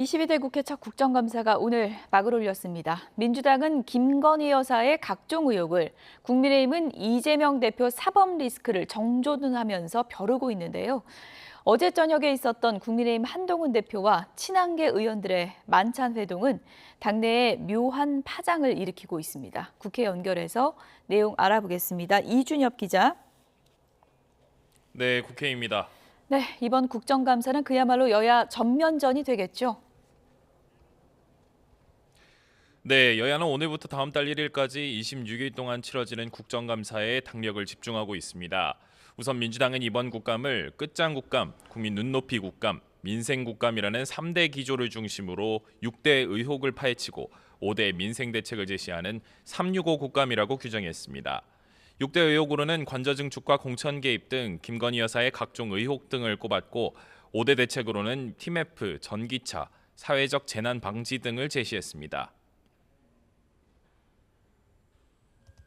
22대 국회 첫 국정감사가 오늘 막을 올렸습니다. 민주당은 김건희 여사의 각종 의혹을, 국민의힘은 이재명 대표 사법 리스크를 정조준하면서 벼르고 있는데요. 어제 저녁에 있었던 국민의힘 한동훈 대표와 친한계 의원들의 만찬 회동은 당내에 묘한 파장을 일으키고 있습니다. 국회 연결해서 내용 알아보겠습니다. 이준엽 기자. 네, 국회입니다. 네, 이번 국정감사는 그야말로 여야 전면전이 되겠죠. 네, 여야는 오늘부터 다음 달 1일까지 26일 동안 치러지는 국정감사에 당력을 집중하고 있습니다. 우선 민주당은 이번 국감을 끝장 국감, 국민 눈높이 국감, 민생 국감이라는 3대 기조를 중심으로 6대 의혹을 파헤치고 5대 민생 대책을 제시하는 365 국감이라고 규정했습니다. 6대 의혹으로는 관저 증축과 공천 개입 등 김건희 여사의 각종 의혹 등을 꼽았고 5대 대책으로는 TMF, 전기차, 사회적 재난 방지 등을 제시했습니다.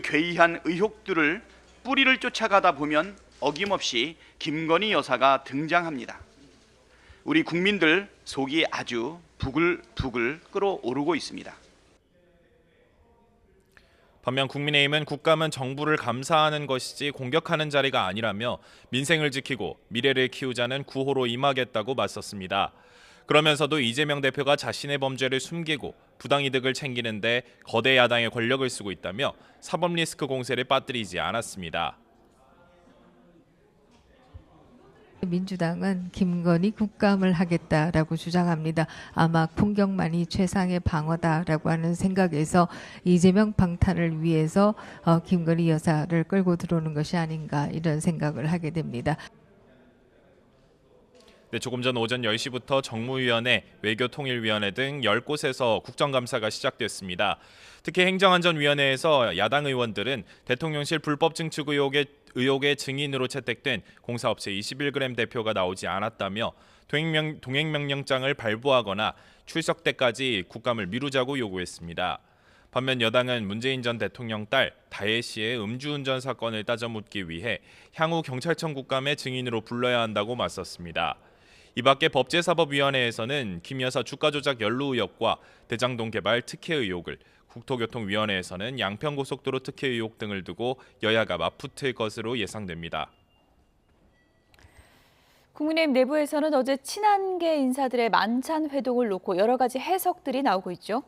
괴이한 의혹들을 뿌리를 쫓아가다 보면 어김없이 김건희 여사가 등장합니다. 우리 국민들 속이 아주 부글부글 끓어오르고 있습니다. 반면 국민의힘은 국감은 정부를 감사하는 것이지 공격하는 자리가 아니라며 민생을 지키고 미래를 키우자는 구호로 임하겠다고 맞섰습니다. 그러면서도 이재명 대표가 자신의 범죄를 숨기고 부당이득을 챙기는데 거대 야당의 권력을 쓰고 있다며 사법 리스크 공세를 빠뜨리지 않았습니다. 민주당은 김건희 국감을 하겠다라고 주장합니다. 아마 폭격만이 최상의 방어다라고 하는 생각에서 이재명 방탄을 위해서 김건희 여사를 끌고 들어오는 것이 아닌가 이런 생각을 하게 됩니다. 네, 조금 전 오전 10시부터 정무위원회, 외교통일위원회 등 10곳에서 국정감사가 시작됐습니다. 특히 행정안전위원회에서 야당 의원들은 대통령실 불법 증축 의혹의 증인으로 채택된 공사업체 21g 대표가 나오지 않았다며 동행명령장을 발부하거나 출석 때까지 국감을 미루자고 요구했습니다. 반면 여당은 문재인 전 대통령 딸 다혜 씨의 음주운전 사건을 따져묻기 위해 향후 경찰청 국감에 증인으로 불러야 한다고 맞섰습니다. 이 밖에 법제사법위원회에서는 김 여사 주가 조작 연루 의혹과 대장동 개발 특혜 의혹을, 국토교통위원회에서는 양평고속도로 특혜 의혹 등을 두고 여야가 맞붙을 것으로 예상됩니다. 국민의힘 내부에서는 어제 친한계 인사들의 만찬 회동을 놓고 여러 가지 해석들이 나오고 있죠.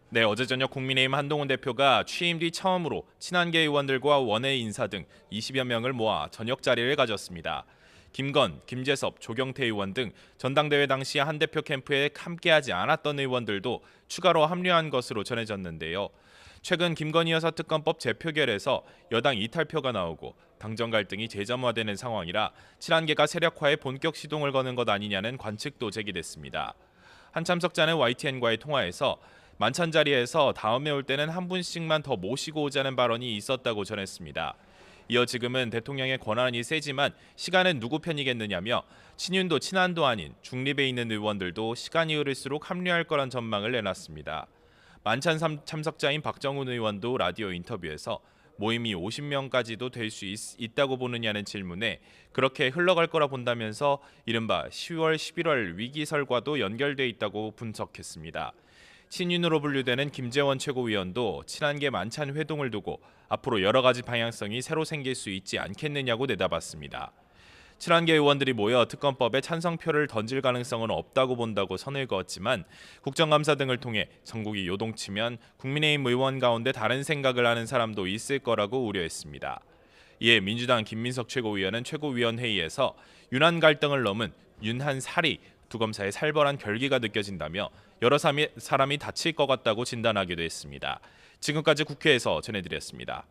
네, 어제 저녁 국민의힘 한동훈 대표가 취임 뒤 처음으로 친한계 의원들과 원외 인사 등 20여 명을 모아 저녁 자리를 가졌습니다. 김건, 김재섭, 조경태 의원 등 전당대회 당시 한 대표 캠프에 함께하지 않았던 의원들도 추가로 합류한 것으로 전해졌는데요. 최근 김건희 여사 특검법 재표결에서 여당 이탈표가 나오고 당정 갈등이 재점화되는 상황이라 친한계가 세력화에 본격 시동을 거는 것 아니냐는 관측도 제기됐습니다. 한 참석자는 YTN과의 통화에서 만찬 자리에서 다음에 올 때는 한 분씩만 더 모시고 오자는 발언이 있었다고 전했습니다. 이어 지금은 대통령의 권한이 세지만 시간은 누구 편이겠느냐며 친윤도 친한도 아닌 중립에 있는 의원들도 시간이 흐를수록 합류할 거란 전망을 내놨습니다. 만찬 참석자인 박정훈 의원도 라디오 인터뷰에서 모임이 50명까지도 될 수 있다고 보느냐는 질문에 그렇게 흘러갈 거라 본다면서 이른바 10월, 11월 위기설과도 연결돼 있다고 분석했습니다. 친윤으로 분류되는 김재원 최고위원도 친한계 만찬 회동을 두고 앞으로 여러 가지 방향성이 새로 생길 수 있지 않겠느냐고 내다봤습니다. 친한계 의원들이 모여 특검법에 찬성표를 던질 가능성은 없다고 본다고 선을 그었지만 국정감사 등을 통해 전국이 요동치면 국민의힘 의원 가운데 다른 생각을 하는 사람도 있을 거라고 우려했습니다. 이에 민주당 김민석 최고위원은 최고위원회의에서 윤한 갈등을 넘은 윤한 살이 두 검사의 살벌한 결기가 느껴진다며 여러 사람이 다칠 것 같다고 진단하기도 했습니다. 지금까지 국회에서 전해드렸습니다.